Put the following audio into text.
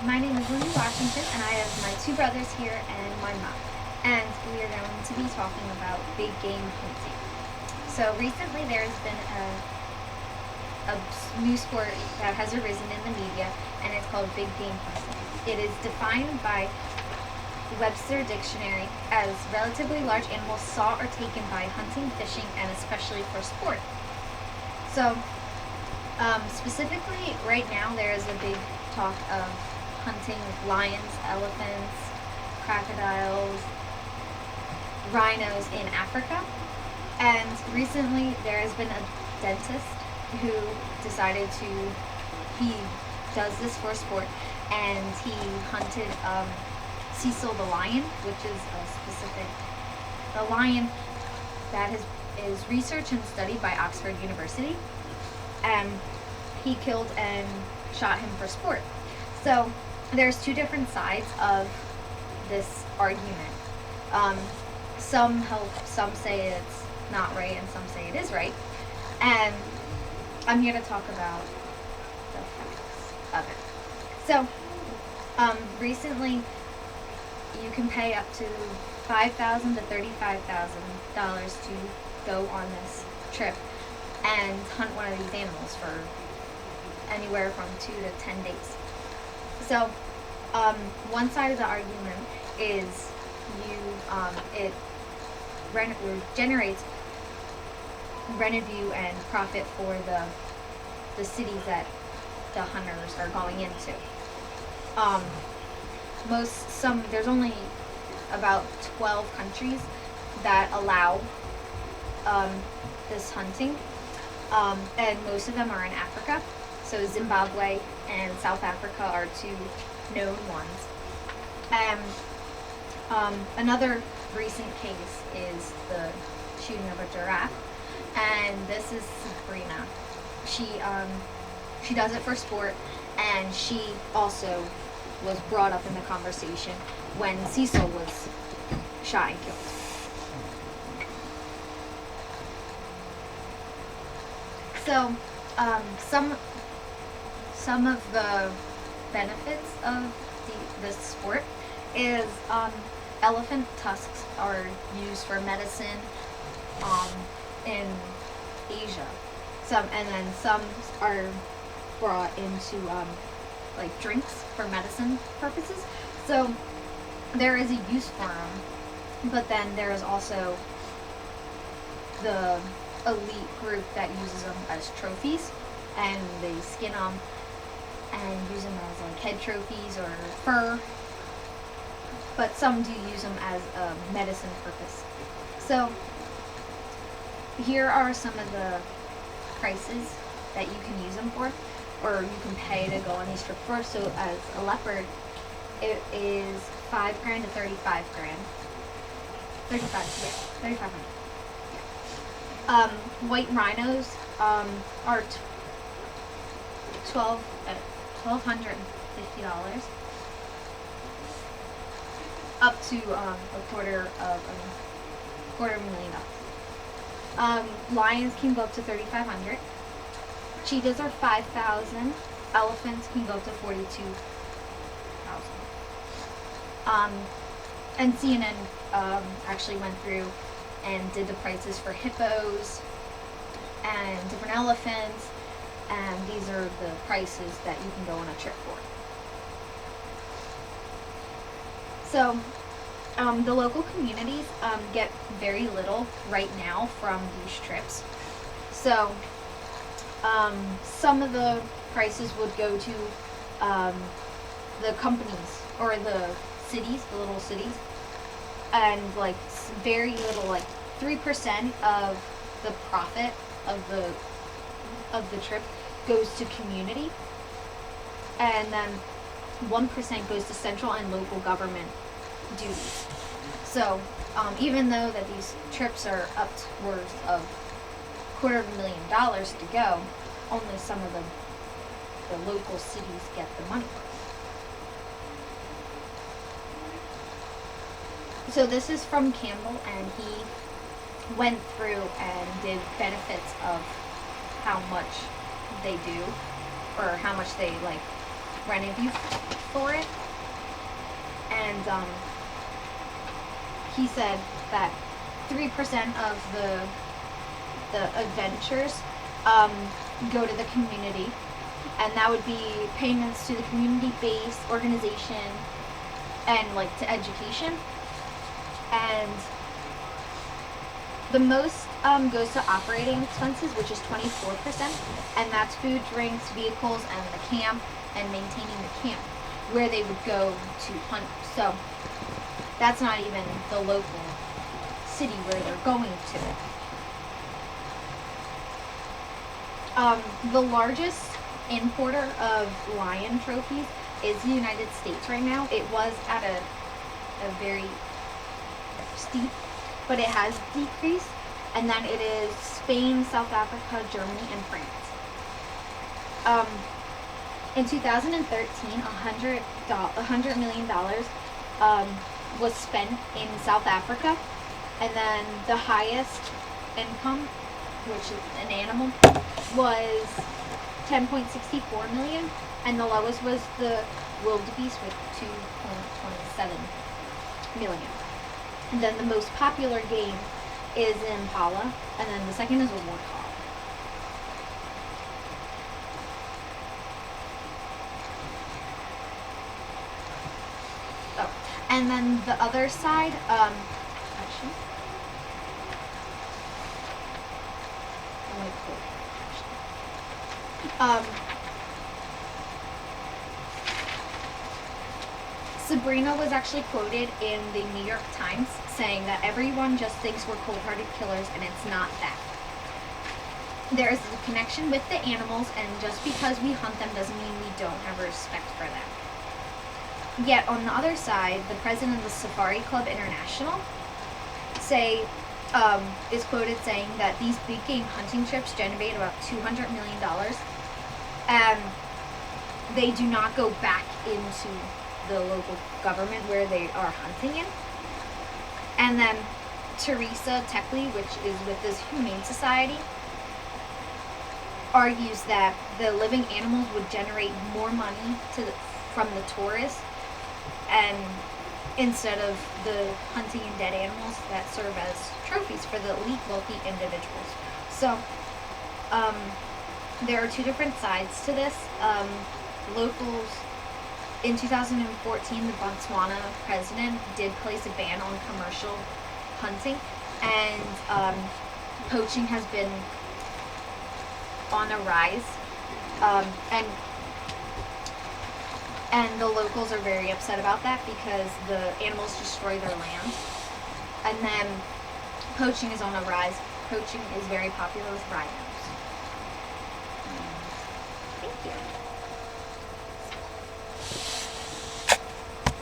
My name is Lindsay Washington, and I have my two brothers here and my mom. And we are going to be talking about big game hunting. So recently there has been a new sport that has arisen in the media, and it's called big game hunting. It is defined by Webster Dictionary as relatively large animals sought or taken by hunting, fishing, and especially for sport. So specifically, right now there is a big talk of hunting lions, elephants, crocodiles, rhinos in Africa. And recently there has been a dentist who decided he does this for sport, and he hunted Cecil the lion, which is a lion that is researched and studied by Oxford University. And he killed and shot him for sport. So there's two different sides of this argument. Some say it's not right, and some say it is right. And I'm here to talk about the facts of it. So recently, you can pay up to $5,000 to $35,000 to go on this trip and hunt one of these animals for anywhere from 2 to 10 days. So, one side of the argument is it generates revenue and profit for the cities that the hunters are going into. There's only about 12 countries that allow this hunting, and most of them are in Africa. So Zimbabwe and South Africa are two known ones. Another recent case is the shooting of a giraffe, and this is Sabrina. She does it for sport, and she also was brought up in the conversation when Cecil was shot and killed. So, some of the benefits of this sport is elephant tusks are used for medicine in Asia. Some are brought into like drinks for medicine purposes. So there is a use for them, but then there is also the elite group that uses them as trophies, and they skin them and use them as like head trophies or fur, but some do use them as a medicine purpose. So here are some of the prices that you can use them for, or you can pay to go on these trips for. So as a leopard, it is $5,000 to $35,000. 3,500. White rhinos are $1,250, up to a quarter of $250,000. Lions can go up to $3,500. Cheetahs are $5,000. Elephants can go up to $42,000. And CNN actually went through and did the prices for hippos and different elephants, and these are the prices that you can go on a trip for. So the local communities get very little right now from these trips. So some of the prices would go to the companies or the cities, the little cities, and like very little, like 3% of the profit of the trip goes to community, and then 1% goes to central and local government duties. So even though that these trips are upwards of $250,000 to go, only some of the local cities get the money. So this is from Campbell, and he went through and did benefits of how much they do, or how much they like revenue for it. And he said that 3% of the adventures go to the community, and that would be payments to the community-based organization and like to education. And the most goes to operating expenses, which is 24%, and that's food, drinks, vehicles, and the camp, and maintaining the camp where they would go to hunt. So that's not even the local city where they're going to. The largest importer of lion trophies is the United States right now. It was at a very steep, but it has decreased. And then it is Spain, South Africa, Germany, and France. In 2013, $100 million was spent in South Africa, and then the highest income, which is an animal, was 10.64 million, and the lowest was the wildebeest with 2.27 million. And then the most popular game is impala, and then the second is a warthog. Oh, and then the other side, actually, Sabrina was actually quoted in the New York Times saying that everyone just thinks we're cold-hearted killers, and it's not that. There is a connection with the animals, and just because we hunt them doesn't mean we don't have respect for them. Yet on the other side, the president of the Safari Club International is quoted saying that these big game hunting trips generate about $200 million, and they do not go back into the local government where they are hunting in. And then Teresa Teckley, which is with this Humane Society, argues that the living animals would generate more money from the tourists, and instead of the hunting in dead animals that serve as trophies for the elite wealthy individuals. So there are two different sides to this. Locals, in 2014, the Botswana president did place a ban on commercial hunting, and poaching has been on a rise, and the locals are very upset about that because the animals destroy their land. And then poaching is on a rise. Poaching is very popular with rhinos. Thank you.